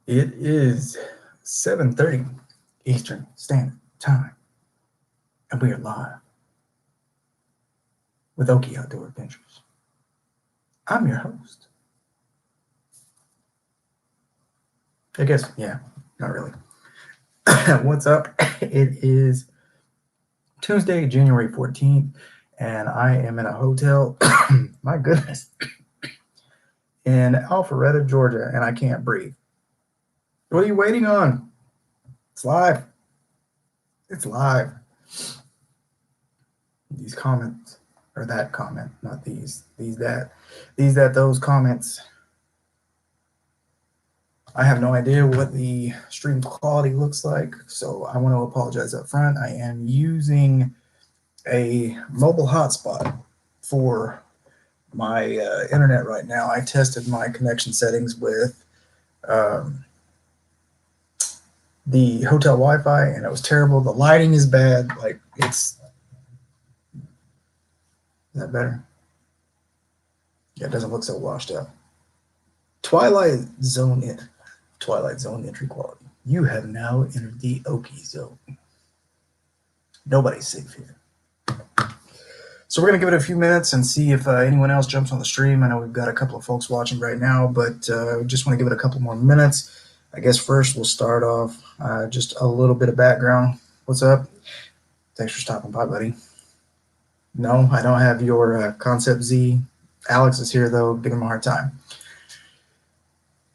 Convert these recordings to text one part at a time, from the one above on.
It is 7:30 Eastern Standard Time, and we are live with Oki Outdoor Adventures. I'm your host. I guess, yeah, not really. What's up? It is Tuesday, January 14th, and I am in a hotel, my goodness, in Alpharetta, Georgia, and I can't breathe. What are you waiting on? It's live. It's live. These comments, or that comment, not that, those comments. I have no idea what the stream quality looks like, so I want to apologize up front. I am using a mobile hotspot for my internet right now. I tested my connection settings with um, the hotel Wi-Fi, and it was terrible. The lighting is bad. Like is that better? Yeah, it doesn't look so washed out. Twilight Zone in Twilight Zone entry quality. You have now entered the Oki zone. Nobody's safe here. So we're going to give it a few minutes and see if anyone else jumps on the stream. I know we've got a couple of folks watching right now, but we just want to give it a couple more minutes. I guess first we'll start off just a little bit of background. What's up? Thanks for stopping by, buddy. No, I don't have your Concept Z. Alex is here, though. Give him a hard time.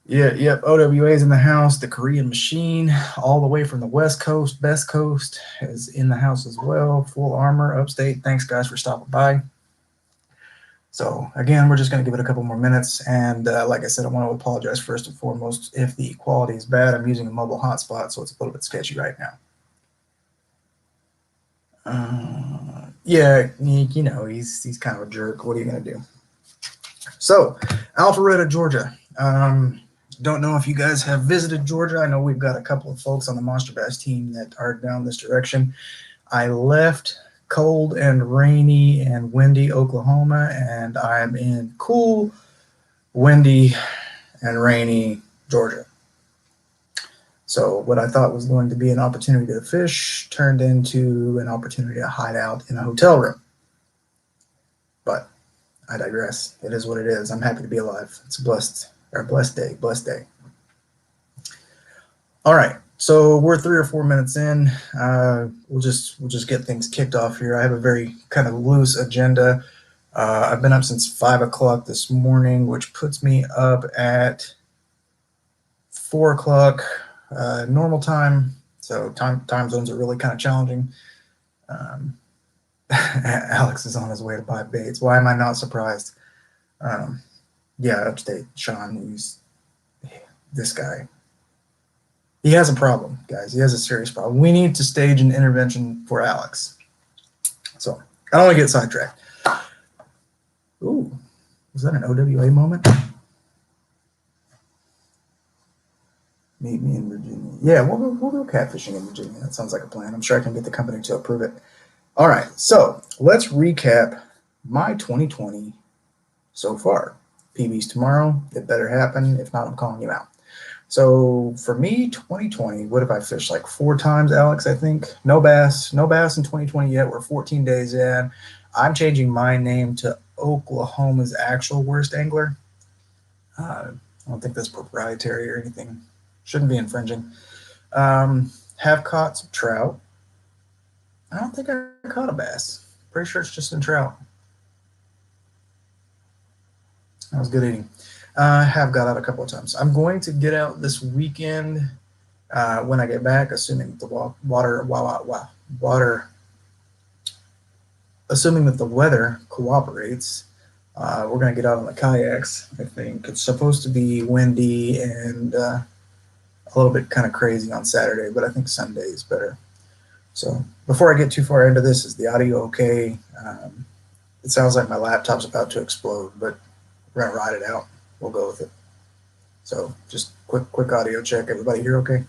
Yeah, yep. OWA's in the house. The Korean Machine, all the way from the West Coast, Best Coast, is in the house as well. Full Armor, Upstate. Thanks, guys, for stopping by. So again, we're just going to give it a couple more minutes. And like I said, I want to apologize first and foremost if the quality is bad. I'm using a mobile hotspot, so it's a little bit sketchy right now. Yeah, you know, he's kind of a jerk. What are you going to do? So, Alpharetta, Georgia. Don't know if you guys have visited Georgia. I know we've got a couple of folks on the Monster Bass team that are down this direction. I left cold and rainy and windy Oklahoma, and I'm in cool, windy, and rainy Georgia. So what I thought was going to be an opportunity to fish turned into an opportunity to hide out in a hotel room. But I digress. It is what it is. I'm happy to be alive. It's a blessed day, blessed day. All right. So we're 3 or 4 minutes in. We'll just get things kicked off here. I have a very kind of loose agenda. I've been up since 5 o'clock this morning, which puts me up at 4 o'clock normal time. So time zones are really kind of challenging. Alex is on his way to buy baits. Why am I not surprised? Yeah, upstate Sean. This guy. He has a problem, guys. He has a serious problem. We need to stage an intervention for Alex. So I don't want to get sidetracked. Ooh, was that an OWA moment? Meet me in Virginia. Yeah, we'll go catfishing in Virginia. That sounds like a plan. I'm sure I can get the company to approve it. All right, so let's recap my 2020 so far. PB's tomorrow. It better happen. If not, I'm calling you out. So for me, 2020, what have I fished? Like 4 times, Alex, I think. No bass in 2020 yet. We're 14 days in. I'm changing my name to Oklahoma's actual worst angler. I don't think that's proprietary or anything. Shouldn't be infringing. Have caught some trout. I don't think I caught a bass. Pretty sure it's just in trout. That was good eating. Have got out a couple of times. I'm going to get out this weekend when I get back, assuming the assuming that the weather cooperates. We're going to get out on the kayaks. I think it's supposed to be windy and a little bit kind of crazy on Saturday, but I think Sunday is better. So before I get too far into this, is the audio okay? It sounds like my laptop's about to explode, but we're going to ride it out. We'll go with it. So just quick audio check. Everybody here okay?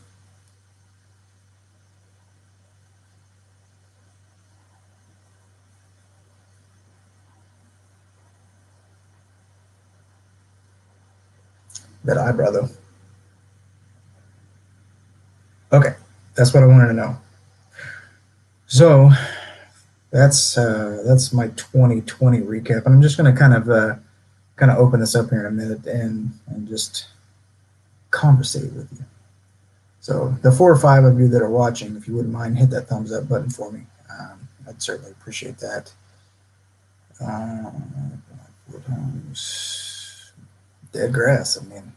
That eyebrow though. That's what I wanted to know. So that's my 2020 recap, and I'm just going to kind of open this up here in a minute and just conversate with you. So the 4 or 5 of you that are watching, if you wouldn't mind, hit that thumbs up button for me. I'd certainly appreciate that. 4 times dead grass. I mean,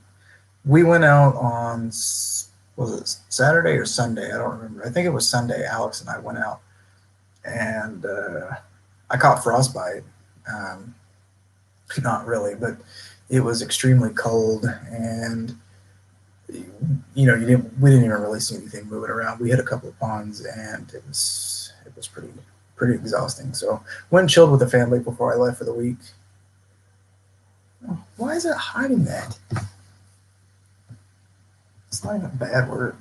we went out on, was it Saturday or Sunday? I don't remember. I think it was Sunday. Alex and I went out, and I caught frostbite. Um, Not really, but it was extremely cold, and we didn't even really see anything moving around. We hit a couple of ponds, and it was pretty exhausting. So went and chilled with the family before I left for the week. Why is it hiding that? It's not even a bad word.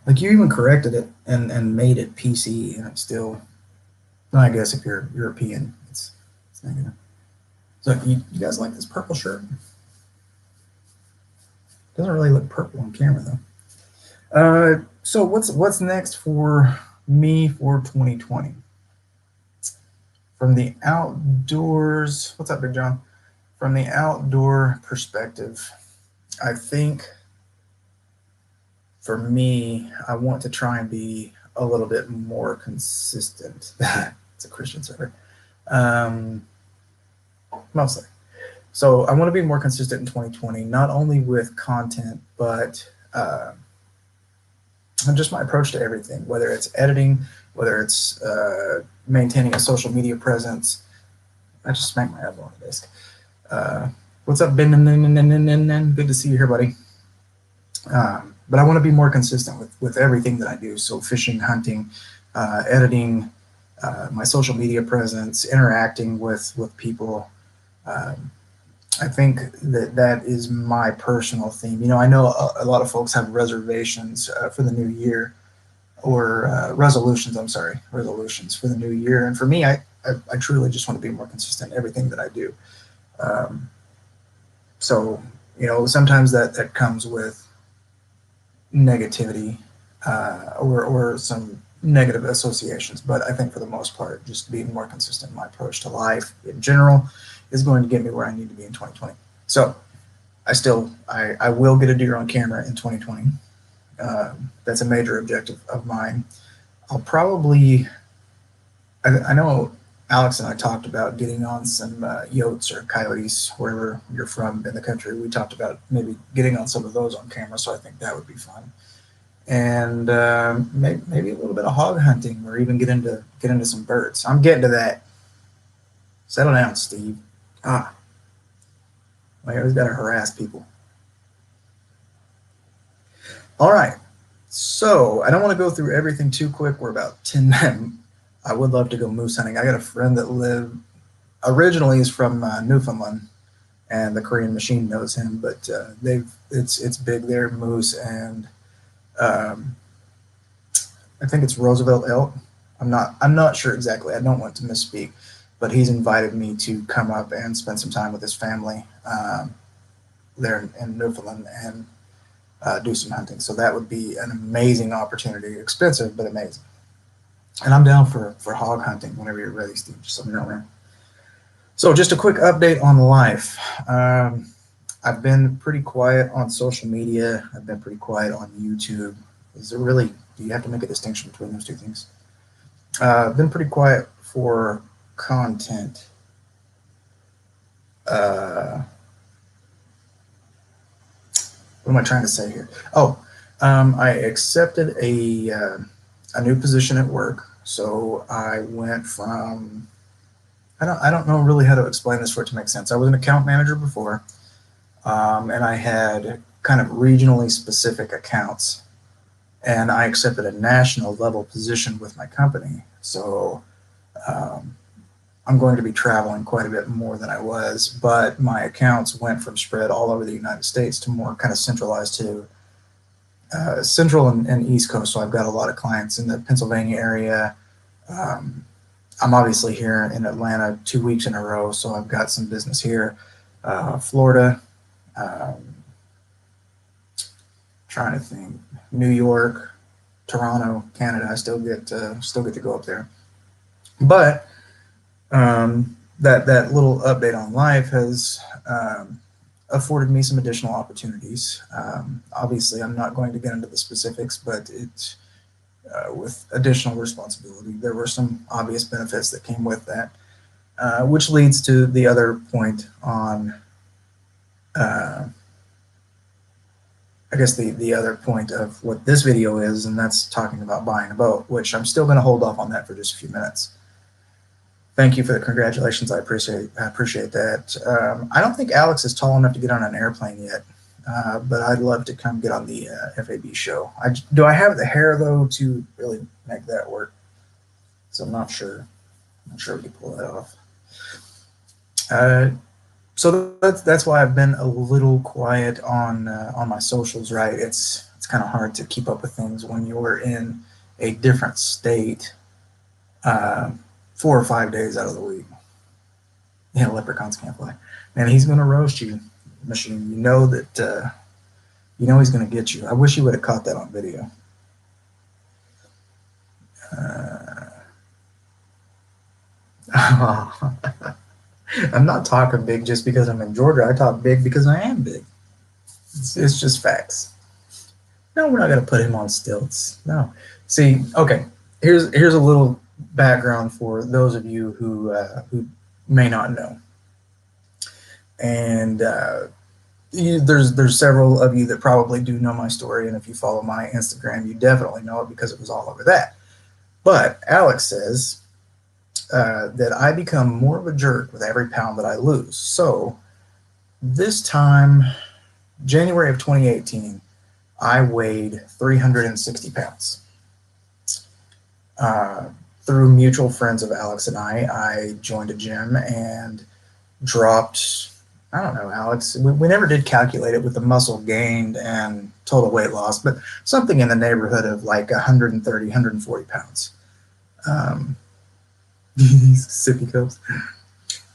Like, you even corrected it and made it PC, and it's still. Well, I guess if you're European, it's negative. So you guys like this purple shirt? Doesn't really look purple on camera though. So what's next for me for 2020? From the outdoors, what's up, Big John? From the outdoor perspective, I think for me, I want to try and be a little bit more consistent. It's a Christian server. Mostly. So I want to be more consistent in 2020, not only with content, but just my approach to everything, whether it's editing, whether it's maintaining a social media presence. I just smacked my elbow on the desk. What's up, Ben? Good to see you here, buddy. But I want to be more consistent with everything that I do. So fishing, hunting, editing, my social media presence, interacting with people. I think that is my personal theme. I know a lot of folks have reservations for the new year, or resolutions. I'm sorry, resolutions for the new year. And for me, I truly just want to be more consistent in everything that I do. So sometimes that comes with negativity or some negative associations. But I think for the most part, just being more consistent in my approach to life in general is going to get me where I need to be in 2020. So I will get a deer on camera in 2020. That's a major objective of mine. I'll probably, I know Alex and I talked about getting on some yotes or coyotes, wherever you're from in the country. We talked about maybe getting on some of those on camera, so I think that would be fun. And maybe a little bit of hog hunting, or even get into some birds. I'm getting to that. Settle down, Steve. I always got to harass people. All right. So I don't want to go through everything too quick. We're about 10 minutes. I would love to go moose hunting. I got a friend that originally is from Newfoundland, and the Korean Machine knows him, but it's big there, moose, and I think it's Roosevelt elk. I'm not sure exactly. I don't want to misspeak, but he's invited me to come up and spend some time with his family there in Newfoundland and do some hunting. So that would be an amazing opportunity. Expensive, but amazing. And I'm down for hog hunting whenever you're ready, Steve. Just let me know, man. So just a quick update on life. I've been pretty quiet on social media. I've been pretty quiet on YouTube. Do you have to make a distinction between those two things? I've been pretty quiet for content. What am I trying to say here? I accepted a new position at work. So I went from, I don't know really how to explain this for it to make sense. I was an account manager before, and I had kind of regionally specific accounts, and I accepted a national level position with my company. So I'm going to be traveling quite a bit more than I was, but my accounts went from spread all over the United States to more kind of centralized to Central and East Coast. So I've got a lot of clients in the Pennsylvania area. I'm obviously here in Atlanta 2 weeks in a row, so I've got some business here. Florida. Trying trying to think. New York, Toronto, Canada. I still get to go up there. But that little update on life has afforded me some additional opportunities. Obviously, I'm not going to get into the specifics, but it with additional responsibility, there were some obvious benefits that came with that, which leads to the other point on. I guess the other point of what this video is, and that's talking about buying a boat, which I'm still going to hold off on that for just a few minutes. Thank you for the congratulations. I appreciate that. I don't think Alex is tall enough to get on an airplane yet, but I'd love to come get on the FAB show. Do I have the hair though to really make that work? So I'm not sure. I'm not sure we can pull that off. So that's why I've been a little quiet on my socials. Right, it's kind of hard to keep up with things when you're in a different state 4 or 5 days out of the week. Yeah, leprechauns can't fly. Man, he's gonna roast you, Machine. You know that. You know he's gonna get you. I wish he would have caught that on video. I'm not talking big just because I'm in Georgia. I talk big because I am big. It's just facts. No, we're not going to put him on stilts. No. See, okay, here's a little background for those of you who may not know. And there's several of you that probably do know my story, and if you follow my Instagram, you definitely know it because it was all over that. But Alex says that I become more of a jerk with every pound that I lose. So this time, January of 2018, I weighed 360 pounds. Through mutual friends of Alex and I joined a gym and dropped, I don't know, Alex, we never did calculate it with the muscle gained and total weight loss, but something in the neighborhood of like 130, 140 pounds. Sippy cups.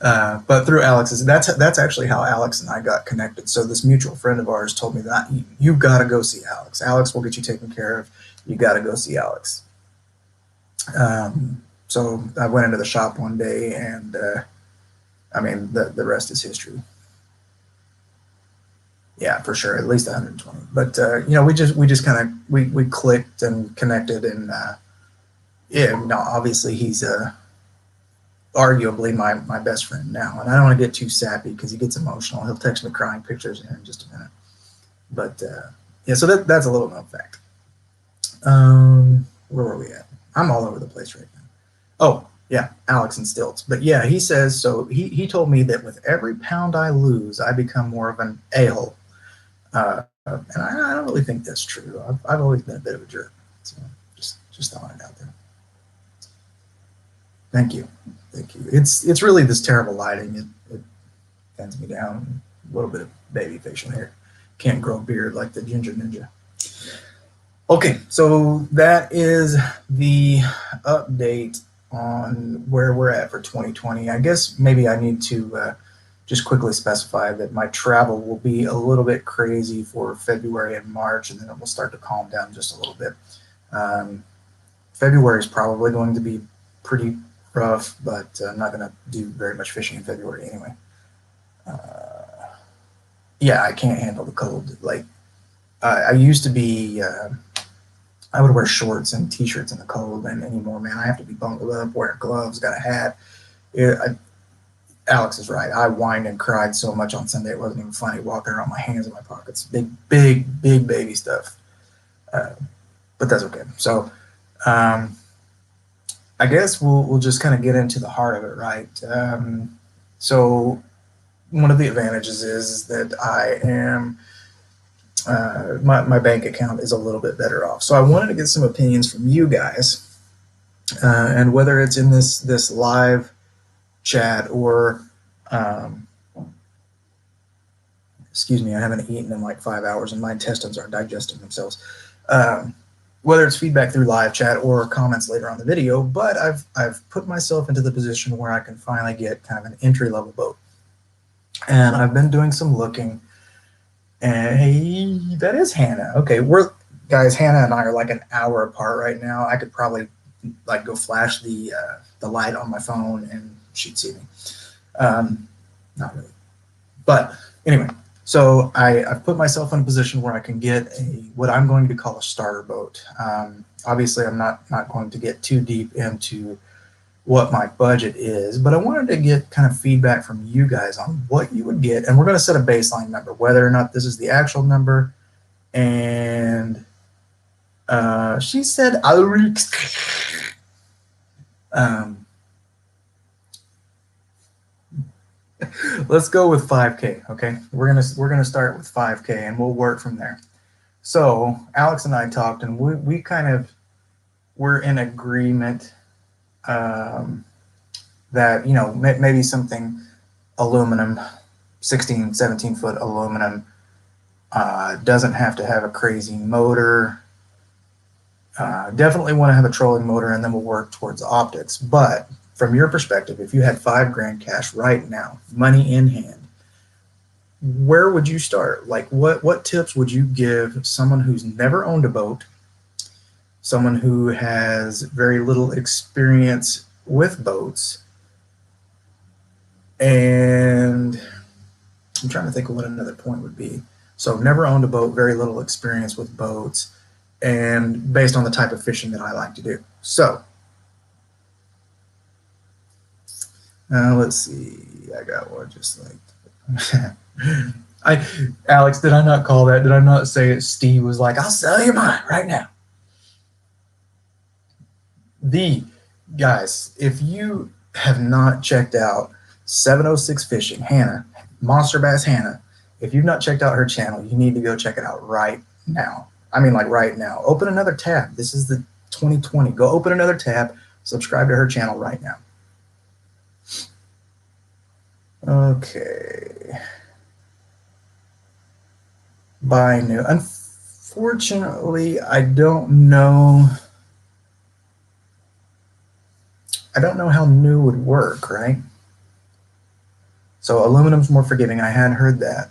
But through Alex's, that's actually how Alex and I got connected. So this mutual friend of ours told me that you got to go see Alex. Alex will get you taken care of. You got to go see Alex. So I went into the shop one day, and I mean the rest is history. Yeah, for sure, at least 120. But you know, we just kind of we clicked and connected, and yeah, no, obviously he's arguably my best friend now, and I don't want to get too sappy because he gets emotional. He'll text me crying pictures here in just a minute. But yeah, so that's a little known fact. Where were we at? I'm all over the place right now. Oh yeah, Alex and stilts. But yeah, he says so. He told me that with every pound I lose, I become more of an a-hole, and I don't really think that's true. I've always been a bit of a jerk, so just throwing it out there. Thank you. Thank you. It's really this terrible lighting. It bends me down. A little bit of baby facial hair. Can't grow a beard like the Ginger Ninja. Okay, so that is the update on where we're at for 2020. I guess maybe I need to just quickly specify that my travel will be a little bit crazy for February and March, and then it will start to calm down just a little bit. February is probably going to be pretty rough, but I'm not going to do very much fishing in February anyway. Yeah, I can't handle the cold. Like I used to be, I would wear shorts and t-shirts in the cold, and anymore, man, I have to be bundled up, wearing gloves, got a hat. Alex is right. I whined and cried so much on Sunday it wasn't even funny. Walking around, my hands in my pockets, big baby stuff. But that's okay. So. I guess we'll just kind of get into the heart of it, right? So one of the advantages is that I am my bank account is a little bit better off. So I wanted to get some opinions from you guys, and whether it's in this live chat or excuse me, I haven't eaten in like 5 hours and my intestines aren't digesting themselves. Whether it's feedback through live chat or comments later on the video, but I've put myself into the position where I can finally get kind of an entry-level boat. And I've been doing some looking, And hey, that is Hannah. Okay, guys. Hannah and I are like an hour apart right now. I could probably like go flash the light on my phone and she'd see me. Not really, but anyway. So I've put myself in a position where I can get what I'm going to call a starter boat. Obviously, I'm not going to get too deep into what my budget is, but I wanted to get kind of feedback from you guys on what you would get, and we're going to set a baseline number, whether or not this is the actual number. And she said, um, let's go with 5K. Okay, we're gonna start with 5K, and we'll work from there. So Alex and I talked, and we kind of were in agreement um, that maybe something aluminum, 16, 17-foot aluminum, doesn't have to have a crazy motor. Definitely want to have a trolling motor, and then we'll work towards optics. But from your perspective, if you had $5,000 cash right now, money in hand, where would you start? Like, what tips would you give someone who's never owned a boat, someone who has very little experience with boats, and I'm trying to think of what another point would be. So never owned a boat, very little experience with boats, and based on the type of fishing that I like to do. So let's see. I got one just like Alex, did I not call that? Did I not say it? Steve was like, I'll sell you mine right now. The guys, if you have not checked out 706 Fishing, Hannah, Monster Bass Hannah, if you've not checked out her channel, you need to go check it out right now. I mean, like right now. Open another tab. This is the 2020. Go open another tab. Subscribe to her channel right now. Okay. Buy new. Unfortunately, I don't know how new would work, right? So aluminum's more forgiving. I hadn't heard that.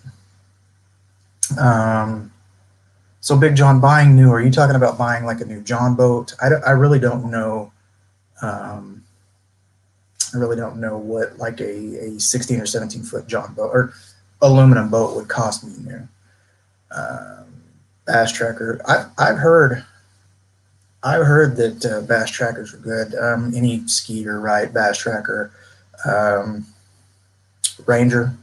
So Big John, buying new, are you talking about buying like a new John boat? I really don't know. I really don't know what like a 16 or 17-foot John boat or aluminum boat would cost me new. Bass Tracker. I've heard that Bass Trackers are good. Any Skeeter, right? Bass Tracker, Ranger,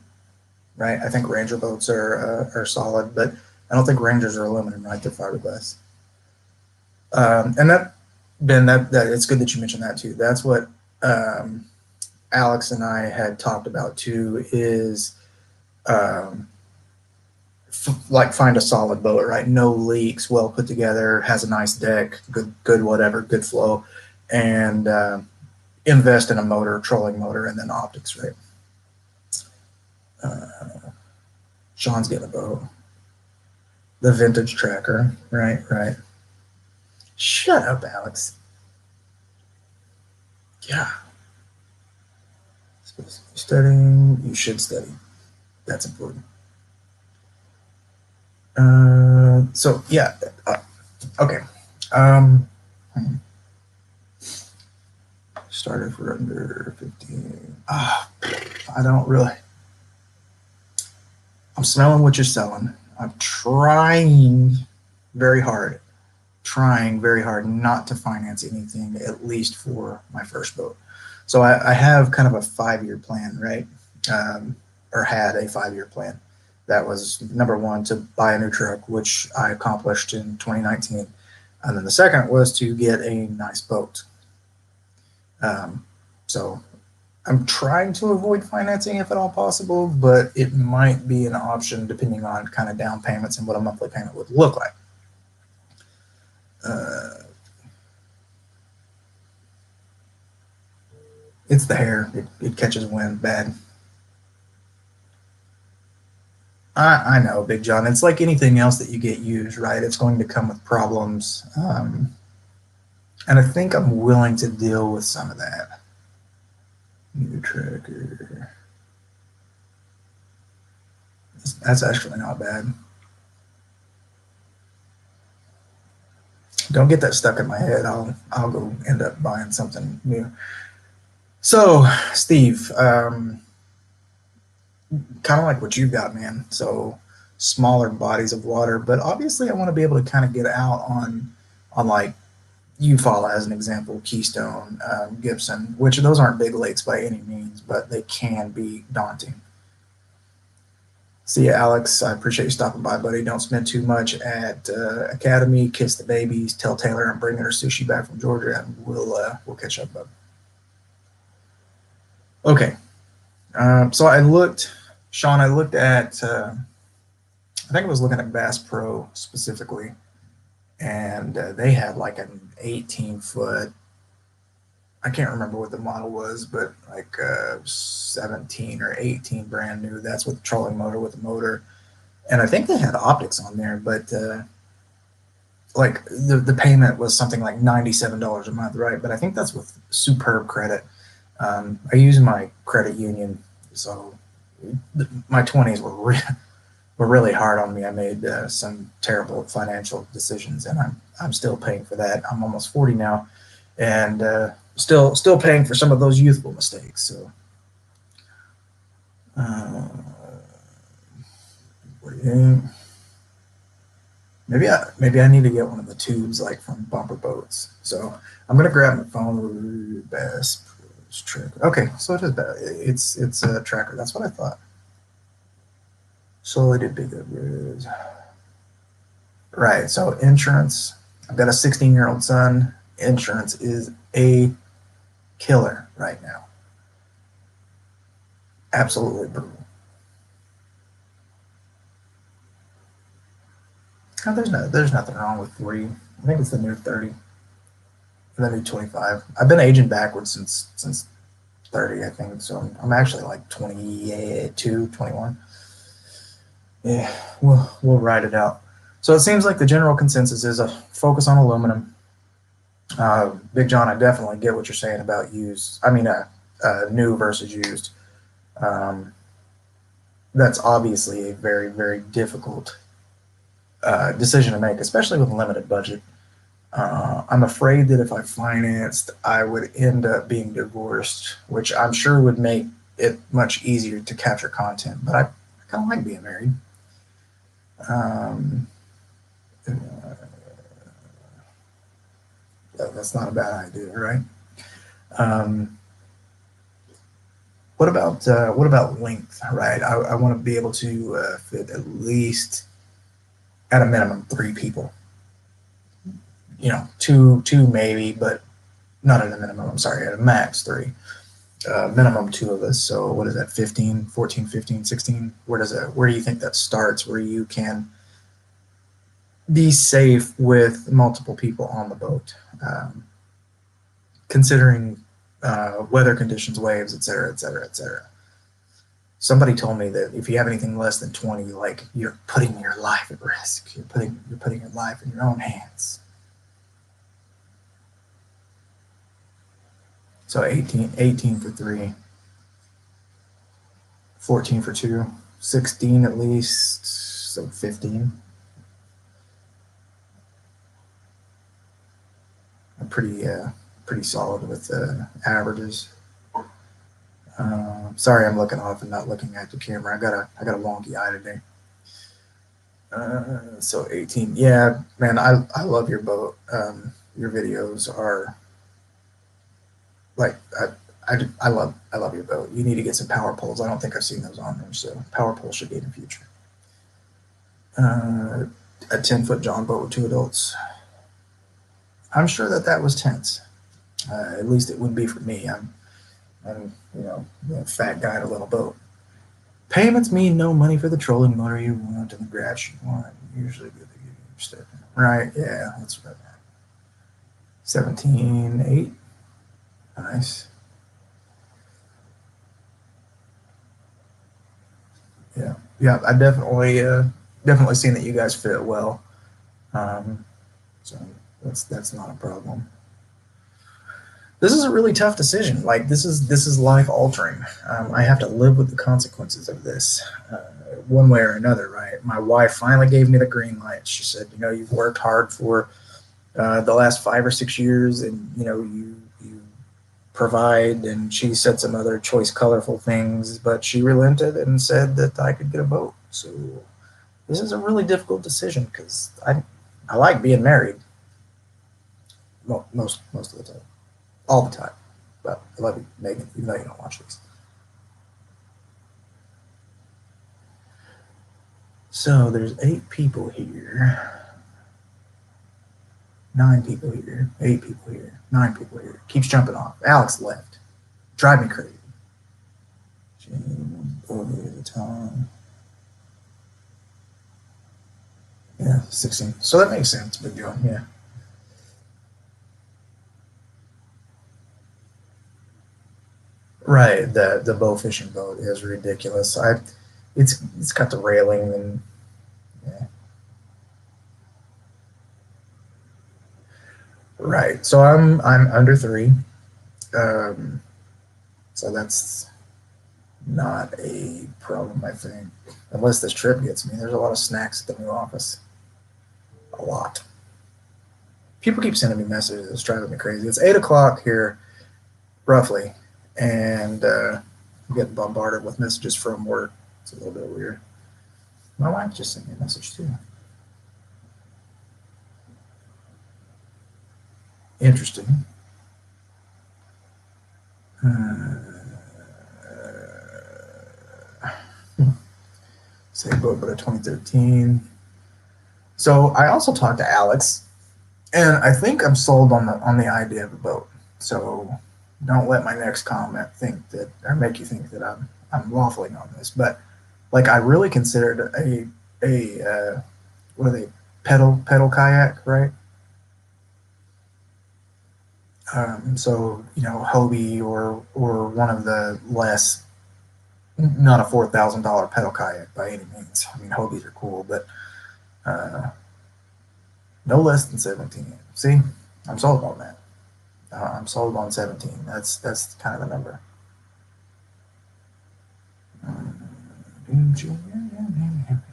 right? I think Ranger boats are solid, but I don't think Rangers are aluminum, right? They're fiberglass. And that Ben, that it's good that you mentioned that too. That's what Alex and I had talked about too. Is like find a solid boat, right? No leaks, well put together, has a nice deck, good whatever, good flow, and invest in a motor, trolling motor, and then optics, right? Sean's getting a boat. The vintage tracker, right? Shut up, Alex. Yeah. Studying, you should study. That's important. So yeah, okay. Started for under 15. I don't really. I'm smelling what you're selling. I'm trying very hard not to finance anything, at least for my first boat. So I have kind of a 5-year plan, right? Or had a 5-year plan. That was number one, to buy a new truck, which I accomplished in 2019. And then the second was to get a nice boat. So I'm trying to avoid financing if at all possible, but it might be an option depending on kind of down payments and what a monthly payment would look like. It's the hair. It catches wind bad. I know, Big John. It's like anything else that you get used, right? It's going to come with problems. And I think I'm willing to deal with some of that. New tracker. That's actually not bad. Don't get that stuck in my head. I'll go end up buying something new. So, Steve, kind of like what you got, man. So smaller bodies of water, but obviously I want to be able to kind of get out on like Eufaula as an example, Keystone, Gibson, which those aren't big lakes by any means, but they can be daunting. See you, Alex. I appreciate you stopping by, buddy. Don't spend too much at Academy. Kiss the babies. Tell Taylor I'm bringing her sushi back from Georgia, and we'll catch up, bud. Okay. So I looked, Sean. I looked at. I think I was looking at Bass Pro specifically, and they had like an 18-foot. I can't remember what the model was, but like 17 or 18 brand new. That's with the trolling motor with the motor, and I think they had optics on there, but like the payment was something like $97 a month, right? But I think that's with superb credit. I use my credit union, so my 20s were really hard on me. I made some terrible financial decisions, and I'm still paying for that. I'm almost 40 now, and still paying for some of those youthful mistakes. So, what do you think? Maybe I need to get one of the tubes like from Bumper Boats. So I'm gonna grab my phone. Bass Tracker. Okay, so it is. It's a tracker. That's what I thought. Slowly did big upgrades. Right. So insurance. I've got a 16-year-old son. Insurance is a killer right now. Absolutely brutal. Oh, there's nothing wrong with 40. I think it's the new 30. The new 25. I've been aging backwards since 30, I think. So I'm actually like 22, 21. Yeah, we'll ride it out. So it seems like the general consensus is a focus on aluminum. Big John, I definitely get what you're saying about used. I mean, new versus used. That's obviously a very, very difficult decision to make, especially with a limited budget. I'm afraid that if I financed, I would end up being divorced, which I'm sure would make it much easier to capture content. But I kind of like being married. That's not a bad idea, right? Um, what about length, right? I want to be able to fit at least, at a minimum, 3 people. You know, two maybe, but not at a minimum. I'm sorry, at a max 3. Minimum 2 of us. So what is that? 15, 14, 15, 16. Where do you think that starts? Where you can be safe with multiple people on the boat, considering weather conditions, waves, et cetera, et cetera, et cetera. Somebody told me that if you have anything less than 20, like you're putting your life at risk. You're putting your life in your own hands. So 18 for 3, 14 for 2, 16 at least, so 15. I'm pretty solid with averages. Sorry, I'm looking off and not looking at the camera. I got a wonky eye today. So 18. Yeah, man, I love your boat. Your videos are like I love your boat. You need to get some power poles. I don't think I've seen those on there, so power poles should be in the future. A 10-foot John boat with 2 adults. I'm sure that was tense. At least it wouldn't be for me. I'm a fat guy in a little boat. Payments mean no money for the trolling motor you want and the grass you want. Usually good to give you your stuff. Right? Yeah, that's right. 17.8. Nice. Yeah. I definitely seen that you guys fit well. So that's not a problem. This is a really tough decision. Like this is life altering. I have to live with the consequences of this, one way or another. Right? My wife finally gave me the green light. She said, "You've worked hard for the last 5 or 6 years, and you provide, and she said some other choice, colorful things, but she relented and said that I could get a boat. So this is a really difficult decision because I like being married most of the time, all the time. But I love you, Megan, even though you don't watch this. So there's 8 people here. 9 people here, 8 people here, 9 people here. Keeps jumping off. Alex left. Drive me crazy. Tom. Yeah, 16. So that makes sense. Big deal. Yeah. Right. The bow fishing boat is ridiculous. It's got the railing and yeah. Right. So I'm under 3. Um, so that's not a problem, I think. Unless this trip gets me. There's a lot of snacks at the new office. A lot. People keep sending me messages. It's driving me crazy. It's 8 o'clock here, roughly, and I'm getting bombarded with messages from work. It's a little bit weird. My wife just sent me a message too. Interesting. Say boat, but a 2013. So I also talked to Alex, and I think I'm sold on the idea of a boat. So don't let my next comment think that or make you think that I'm waffling on this. But like I really considered a what are they, pedal kayak, right? So Hobie or one of the less, not a $4,000 pedal kayak by any means. I mean Hobies are cool, but uh, no less than 17. See, I'm sold on that. I'm sold on 17. That's kind of the number.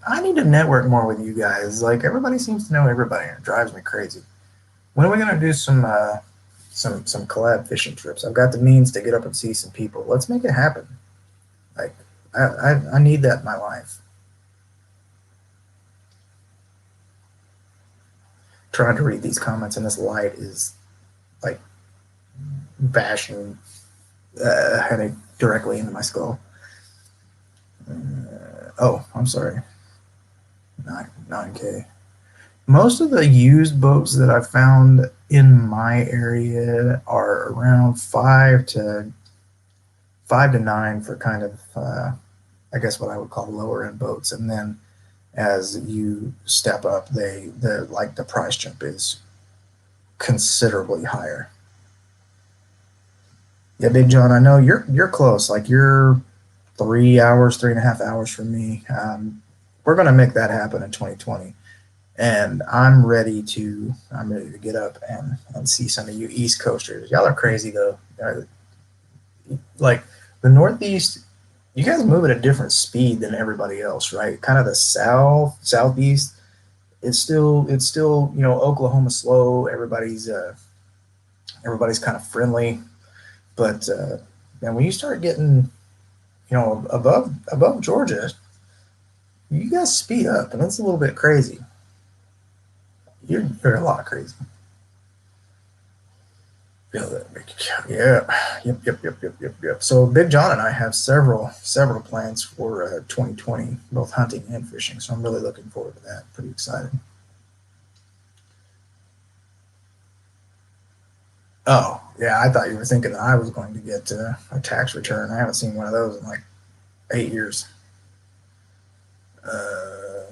I need to network more with you guys. Like everybody seems to know everybody, and it drives me crazy. When are we gonna do some collab fishing trips? I've got the means to get up and see some people. Let's make it happen. Like I need that in my life. Trying to read these comments in this light is like bashing headache directly into my skull. Oh, I'm sorry. 9K. Most of the used boats that I've found in my area are around 5 to 9 for kind of I guess what I would call lower end boats, and then as you step up, the price jump is considerably higher. Yeah, Big John, I know you're close. Like you're 3 hours, 3.5 hours from me. We're gonna make that happen in 2020, and I'm ready to get up and see some of you East Coasters. Y'all are crazy though. Like the Northeast, you guys move at a different speed than everybody else, right? Kind of the Southeast. It's still Oklahoma slow. Everybody's kind of friendly, but and when you start getting above Georgia, you guys speed up, and it's a little bit crazy. You're a lot crazy. Feel that make it count. Yeah. Yep. So Big John and I have several plans for 2020, both hunting and fishing. So I'm really looking forward to that. Pretty excited. Oh yeah, I thought you were thinking that I was going to get a tax return. I haven't seen one of those in like 8 years. Uh,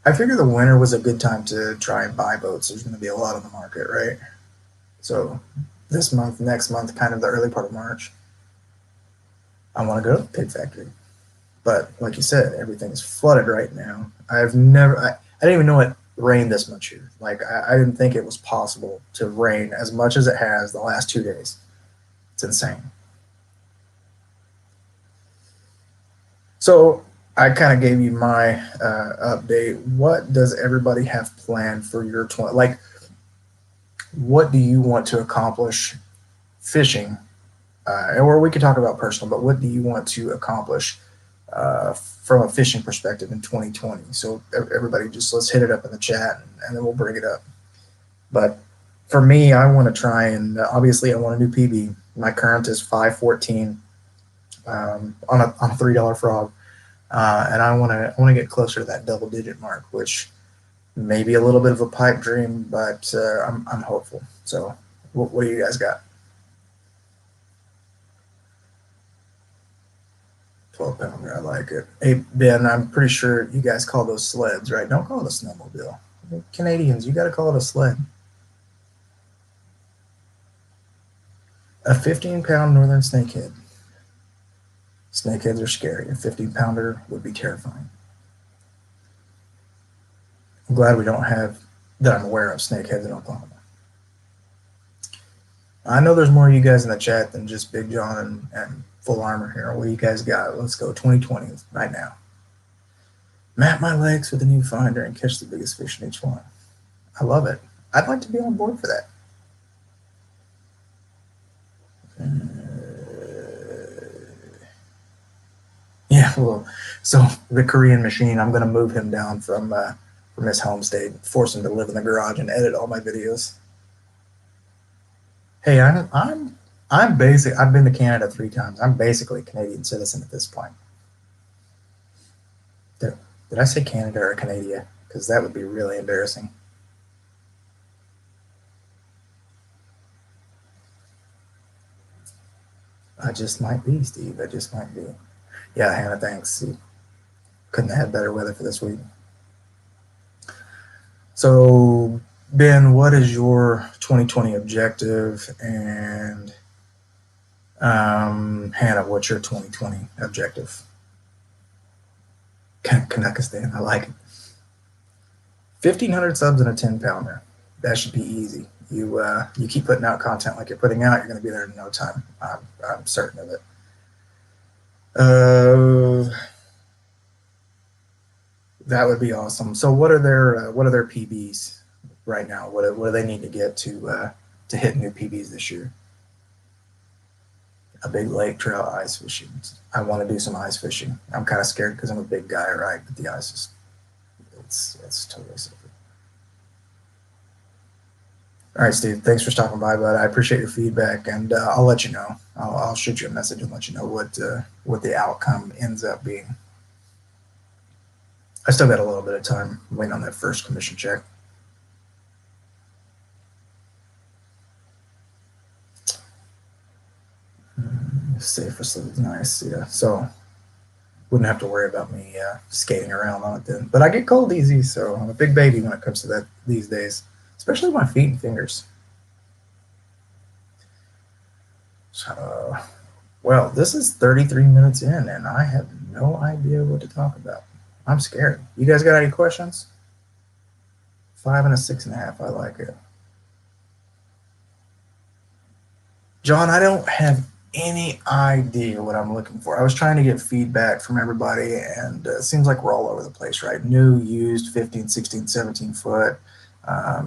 I figure the winter was a good time to try and buy boats. There's going to be a lot on the market, right? So this month, next month, kind of the early part of March, I want to go to the pig factory. But like you said, everything's flooded right now. I didn't even know it rained this much here. Like I didn't think it was possible to rain as much as it has the last 2 days. It's insane. So I kind of gave you my update. What does everybody have planned for your 20? Like what do you want to accomplish fishing? Or we could talk about personal, but what do you want to accomplish from a fishing perspective in 2020? So everybody just let's hit it up in the chat and then we'll bring it up. But for me, I want to try and obviously I want a new PB. My current is 514 on a $3 frog, and I want to get closer to that double digit mark, which may be a little bit of a pipe dream, but I'm hopeful. So what do you guys got? 12-pounder, I like it. Hey Ben, I'm pretty sure you guys call those sleds, right? Don't call it a snowmobile. Canadians, you got to call it a sled. A 15-pound northern snakehead. Snakeheads are scary. A 15-pounder would be terrifying. I'm glad we don't have, that I'm aware of, snakeheads in Oklahoma. I know there's more of you guys in the chat than just Big John and Full Armor here. What do you guys got? Let's go 2020 right now. Map my lakes with a new finder and catch the biggest fish in each one. I love it. I'd like to be on board for that. Yeah, well, so the Korean machine, I'm going to move him down from his home state, force him to live in the garage and edit all my videos. Hey, I'm basic. I've been to Canada 3 times. I'm basically a Canadian citizen at this point. Did I say Canada or Canada? Because that would be really embarrassing. I just might be, Steve. I just might be. Yeah, Hannah, thanks. You couldn't have had better weather for this week. So, Ben, what is your 2020 objective? And Hannah, what's your 2020 objective? Kanakistan, I like it. 1,500 subs and a 10-pounder. That should be easy. You keep putting out content like you're putting out, you're going to be there in no time. I'm certain of it. That would be awesome. So what are their PBs right now? What do they need to get to hit new PBs this year? A big lake trout ice fishing. I want to do some ice fishing. I'm kind of scared because I'm a big guy, right? But the ice is it's totally safe. All right, Steve. Thanks for stopping by, bud. I appreciate your feedback, and I'll let you know. I'll shoot you a message and let you know what the outcome ends up being. I still got a little bit of time waiting on that first commission check. Safe facilities, nice. Yeah, so wouldn't have to worry about me skating around on it then. But I get cold easy, so I'm a big baby when it comes to that these days, especially my feet and fingers. So, well, this is 33 minutes in, and I have no idea what to talk about. I'm scared. You guys got any questions? 5 and a 6.5. I like it. John, I don't have any idea what I'm looking for. I was trying to get feedback from everybody, and it seems like we're all over the place, right? New, used, 15, 16, 17 foot. I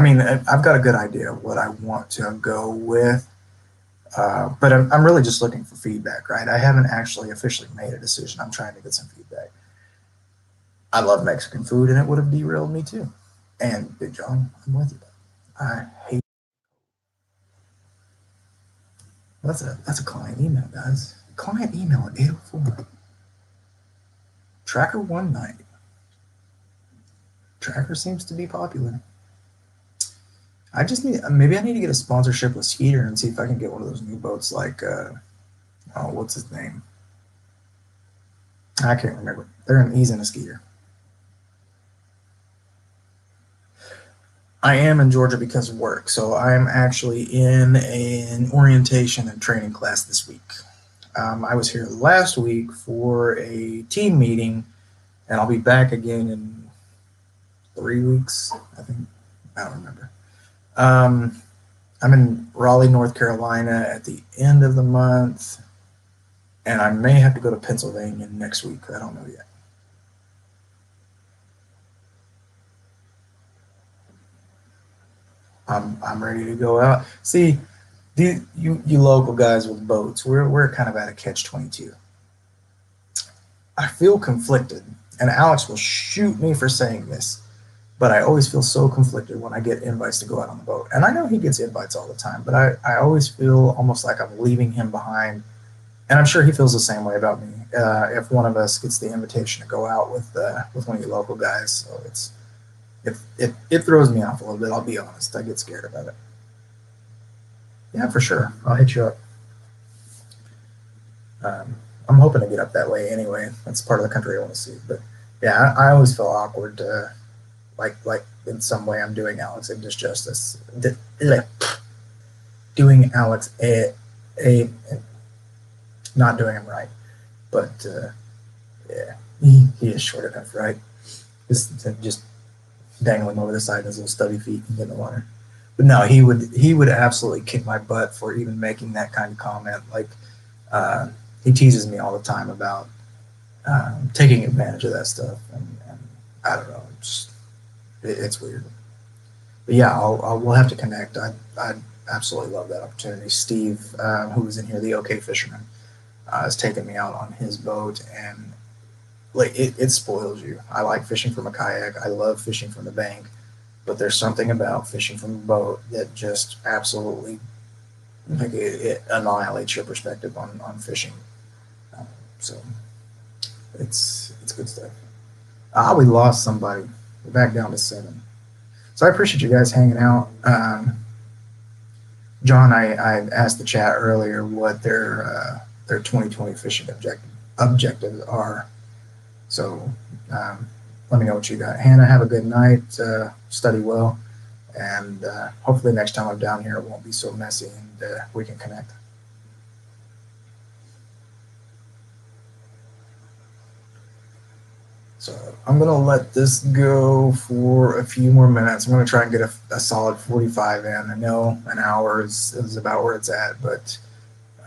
mean, I've got a good idea of what I want to go with, but I'm really just looking for feedback, right? I haven't actually officially made a decision. I'm trying to get some feedback. I love Mexican food, and it would have derailed me too. And Big John, I'm with you. I hate. That's a client email, guys. Client email at 8:04. Tracker 190. Tracker seems to be popular. I just maybe I need to get a sponsorship with Skeeter and see if I can get one of those new boats like what's his name? I can't remember. He's in a Skeeter. I am in Georgia because of work, so I'm actually in an orientation and training class this week. I was here last week for a team meeting, and I'll be back again in 3 weeks, I think. I don't remember. I'm in Raleigh, North Carolina at the end of the month, and I may have to go to Pennsylvania next week. I don't know yet. I'm ready to go out. See, you local guys with boats, we're kind of at a catch-22. I feel conflicted, and Alex will shoot me for saying this, but I always feel so conflicted when I get invites to go out on the boat. And I know he gets invites all the time, but I always feel almost like I'm leaving him behind. And I'm sure he feels the same way about me. If one of us gets the invitation to go out with one of you local guys, so it throws me off a little bit. I'll be honest. I get scared about it. Yeah, for sure. I'll hit you up. Um, I'm hoping to get up that way anyway. That's part of the country I want to see. But yeah, I always feel awkward. Like in some way I'm doing Alex a disjustice. Doing Alex a not doing him right. But yeah, he is short enough, right? Just dangle him over the side of his little stubby feet and get in the water. But no, he would absolutely kick my butt for even making that kind of comment. Like he teases me all the time about taking advantage of that stuff, and I don't know, it's weird. But yeah, we'll have to connect. I absolutely love that opportunity. Steve, who was in here, the OK Fisherman, has taken me out on his boat, and like it spoils you. I like fishing from a kayak. I love fishing from the bank, but there's something about fishing from a boat that just absolutely like it annihilates your perspective on fishing. So it's good stuff. We lost somebody. We're back down to 7. So I appreciate you guys hanging out. John, I asked the chat earlier what their 2020 fishing objectives are. So let me know what you got. Hannah, have a good night. Study well. And hopefully next time I'm down here, it won't be so messy and we can connect. So I'm going to let this go for a few more minutes. I'm going to try and get a solid 45 in. I know an hour is about where it's at, but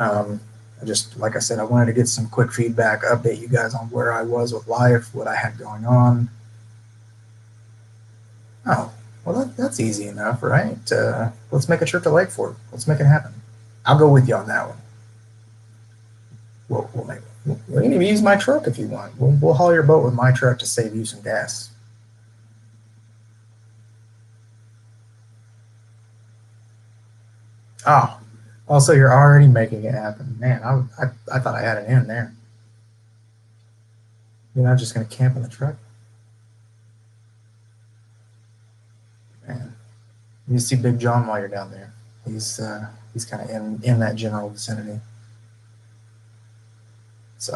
I just, like I said, I wanted to get some quick feedback, update you guys on where I was with life, what I had going on. Oh, well, that's easy enough, right? Let's make a trip to Lake Fork. Let's make it happen. I'll go with you on that one. We'll make it. You can even use my truck if you want. We'll haul your boat with my truck to save you some gas. Oh, also, you're already making it happen. Man, I thought I had an end there. You're not just going to camp in the truck? Man, you see Big John while you're down there. He's kind of in that general vicinity. So,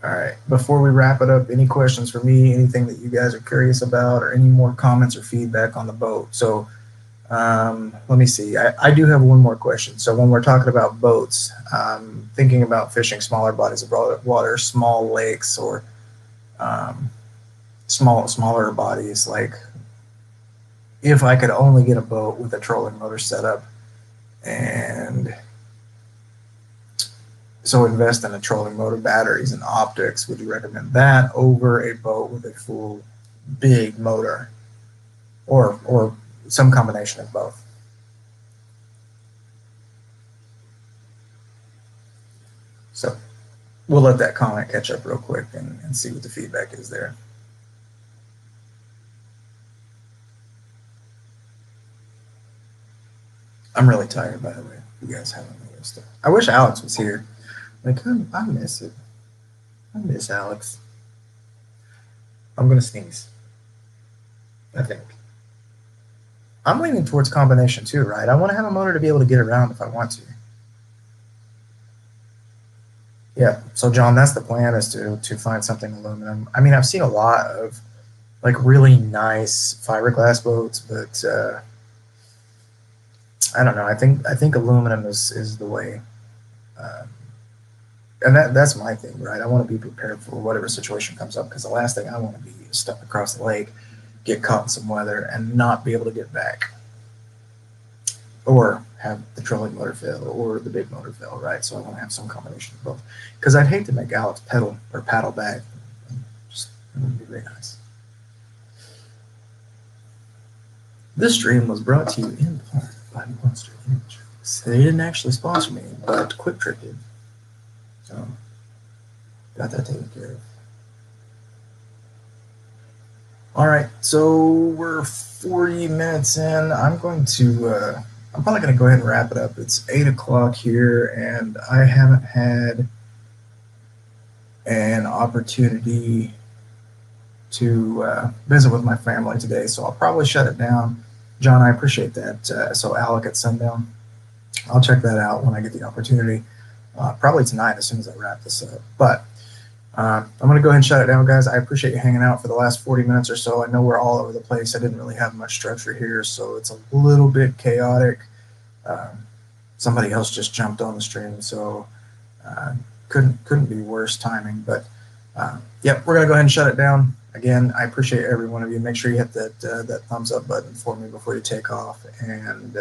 all right. Before we wrap it up, any questions for me? Anything that you guys are curious about, or any more comments or feedback on the boat? So, let me see. I do have one more question. So, when we're talking about boats, thinking about fishing smaller bodies of water, small lakes, or smaller bodies, like if I could only get a boat with a trolling motor setup and so invest in a trolling motor, batteries, and optics, would you recommend that over a boat with a full big motor, or some combination of both? So we'll let that comment catch up real quick and see what the feedback is there. I'm really tired, by the way. You guys haven't noticed it. I wish Alex was here. Like, I miss it. I miss Alex. I'm gonna sneeze. I think. I'm leaning towards combination too, right? I want to have a motor to be able to get around if I want to. Yeah. So John, that's the plan, is to find something aluminum. I mean, I've seen a lot of like really nice fiberglass boats, but I don't know. I think aluminum is the way. Um, and that's my thing, right? I want to be prepared for whatever situation comes up, because the last thing I want to be is stuck across the lake, get caught in some weather, and not be able to get back, or have the trolling motor fail or the big motor fail, right? So I want to have some combination of both, because I'd hate to make Alex pedal or paddle back. Just, it would be very nice. This stream was brought to you in part by Monster Industries. They didn't actually sponsor me, but Quick Trip did. So, got that taken care of. All right, so we're 40 minutes in. I'm probably going to go ahead and wrap it up. It's 8 o'clock here, and I haven't had an opportunity to visit with my family today, so I'll probably shut it down. John, I appreciate that. So Alec at sundown, I'll check that out when I get the opportunity, probably tonight as soon as I wrap this up. But I'm going to go ahead and shut it down, guys. I appreciate you hanging out for the last 40 minutes or so. I know we're all over the place. I didn't really have much structure here, so it's a little bit chaotic. Somebody else just jumped on the stream, so couldn't be worse timing. But yep, we're going to go ahead and shut it down. Again, I appreciate every one of you. Make sure you hit that thumbs up button for me before you take off, and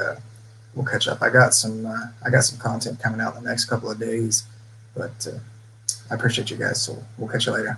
we'll catch up. I got some content coming out in the next couple of days, but I appreciate you guys. So we'll catch you later.